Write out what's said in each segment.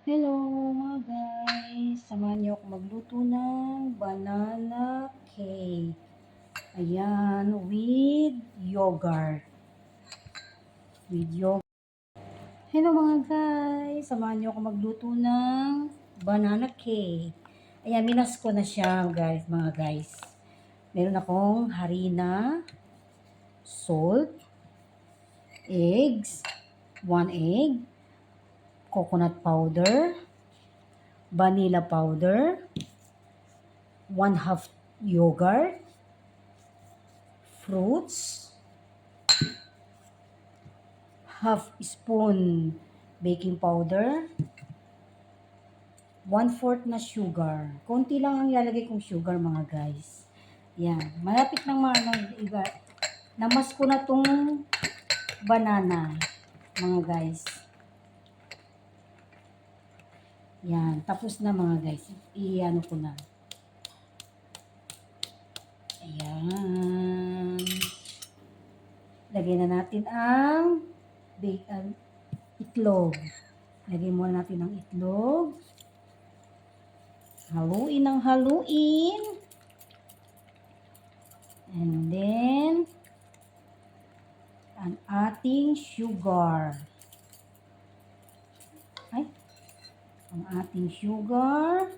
Hello mga guys! Samahan niyo ako magluto ng banana cake. Ayan, with yogurt. With yogurt. Hello mga guys! Samahan niyo ako magluto ng banana cake. Ayan, minas ko na siya guys, mga guys. Meron akong harina, salt, eggs, 1 egg, coconut powder, vanilla powder, 1/2 yogurt, fruits, half spoon baking powder, 1/4 na sugar. Konti lang ang ilalagay kong sugar mga guys. Yan. Malapit ng iba. Namas ko na tong banana mga guys. Yan. Tapos na mga guys. I-ano ko na. Ayan. Lagyan na natin ang itlog. Lagyan muna natin ang itlog. Haluin ng haluin. And then, ang ating sugar. Ang ating sugar.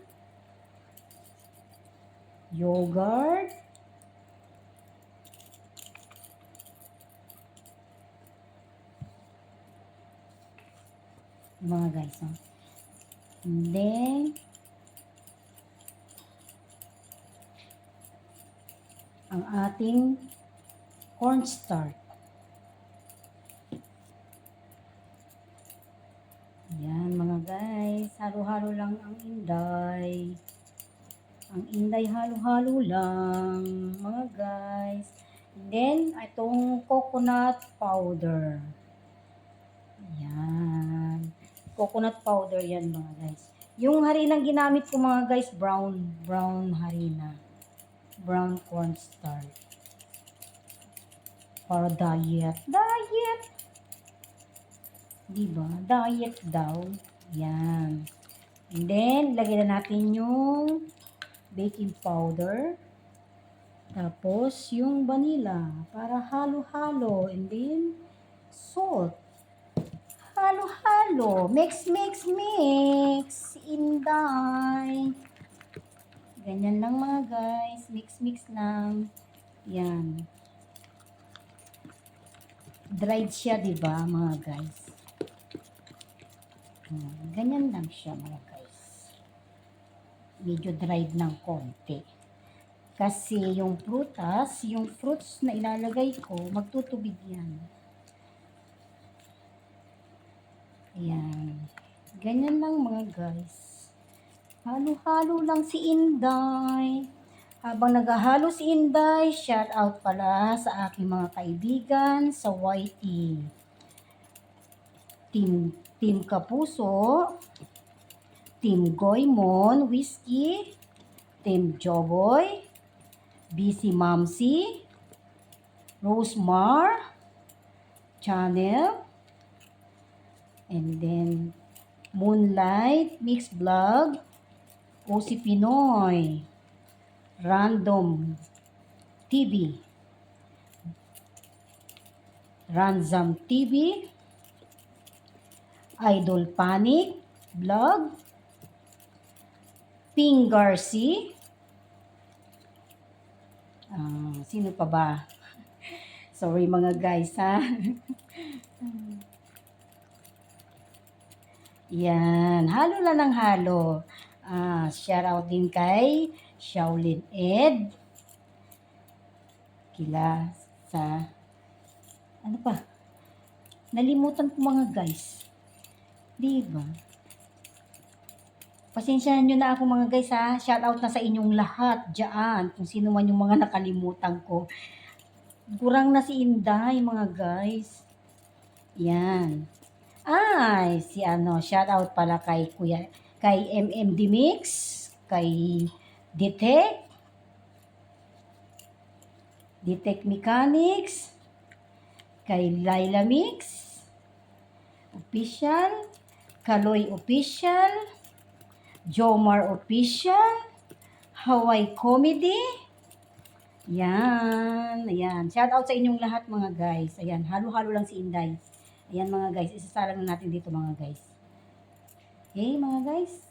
Yogurt. Mga guys, ha? And then, ang ating cornstarch. Yan mga guys, halo-halo lang ang inday. Ang inday halo-halo lang mga guys. And then, itong coconut powder. Yan. Coconut powder yan mga guys. Yung harinang ginamit ko mga guys, brown harina. Brown cornstarch. Para diet. Diet! Diba? Diet daw. Yan. And then, lagyan na natin yung baking powder. Tapos, yung vanilla. Para halo-halo. And then, salt. Halo-halo. Mix, mix, mix. Inday. Ganyan lang mga guys. Mix, mix lang. Yan. Dried siya, diba mga guys? Ganyan lang siya mga guys. Medyo dried ng konti. Kasi yung fruits na ilalagay ko, magtutubig yan. Ayan. Ganyan lang mga guys. Halo-halo lang si Inday. Habang naghahalo si Inday, shout out pala sa aking mga kaibigan sa YT. Team Kapuso, Team Goymon Whiskey, Team Joboy, BC Mamsi, Rosemar Channel, and then Moonlight Mix Vlog, OC Pinoy, Random TV, Ranzam TV, Idol Panic Vlog, Ping Garci, sino pa ba? Sorry mga guys ha. Yan, halo lang ng halo. Shout out din kay Shaolin Ed. Kila sa, ano pa? Nalimutan ko mga guys. Diba? Pasensyahan nyo na ako mga guys ha. Shout out na sa inyong lahat dyan. Kung sino man yung mga nakalimutan ko. Kurang na si Inday mga guys. Yan. Ay, si shout out pala kay Kuya, kay MMD Mix, kay Detect Mechanics, kay Laila Mix, Official, Kaloy Official, Jomar Official, Hawaii Comedy. Yan, ayan. Shout out sa inyong lahat mga guys. Ayan, halo-halo lang si Inday. Ayan mga guys, isasalang na natin dito mga guys. Okay mga guys,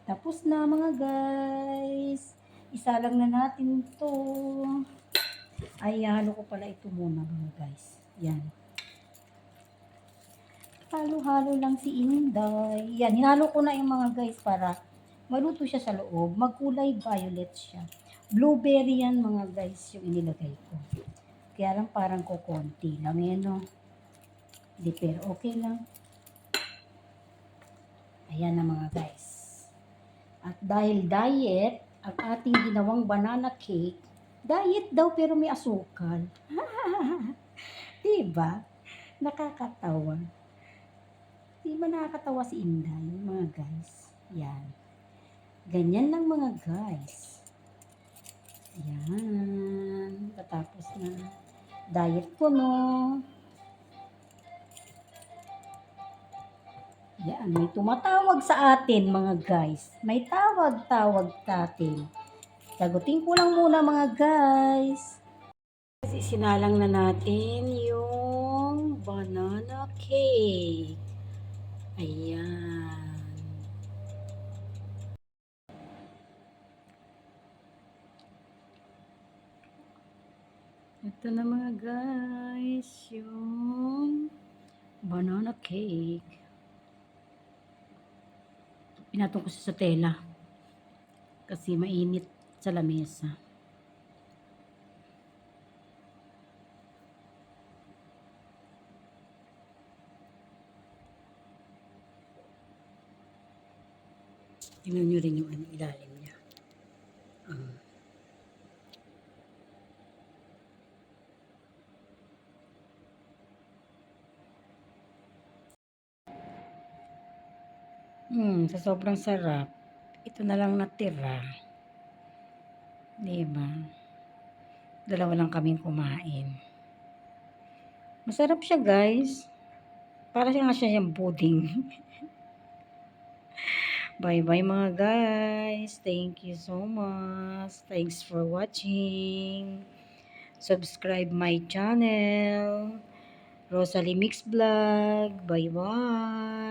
tapos na mga guys. Isalang na natin to. Ay, halo ko pala ito muna mga guys. Yan. Halo-halo lang si Inday. Yan, hinalo ko na yung mga guys para maluto siya sa loob. Magkulay violet siya. Blueberry yan mga guys yung inilagay ko. Kaya lang parang kukonti lang yan no. Di pero okay lang. Ayan na mga guys. At dahil diet, ang ating ginawang banana cake, diet daw pero may asukal. Diba? Nakakatawa. Diba nakakatawa si Inday, mga guys? Yan. Ganyan lang mga guys. Yan. Patapos na. Diet ko, no? Yan. May tumatawag sa atin, mga guys. May tawag-tawag sa atin. Sagutin ko lang muna, mga guys. Kasi sinalang na natin yung banana cake. Ayan. Ito na mga guys, yung banana cake. Pinatong ko sa tela kasi mainit sa lamesa. Tingnan nyo rin yung ilalim niya. Sa sobrang sarap, ito na lang natira. Diba? Dalawa lang kaming kumain. Masarap siya guys. Para siya nga siya yung pudding. Bye-bye mga guys. Thank you so much. Thanks for watching. Subscribe my channel. Rosalie Mix Vlog. Bye-bye.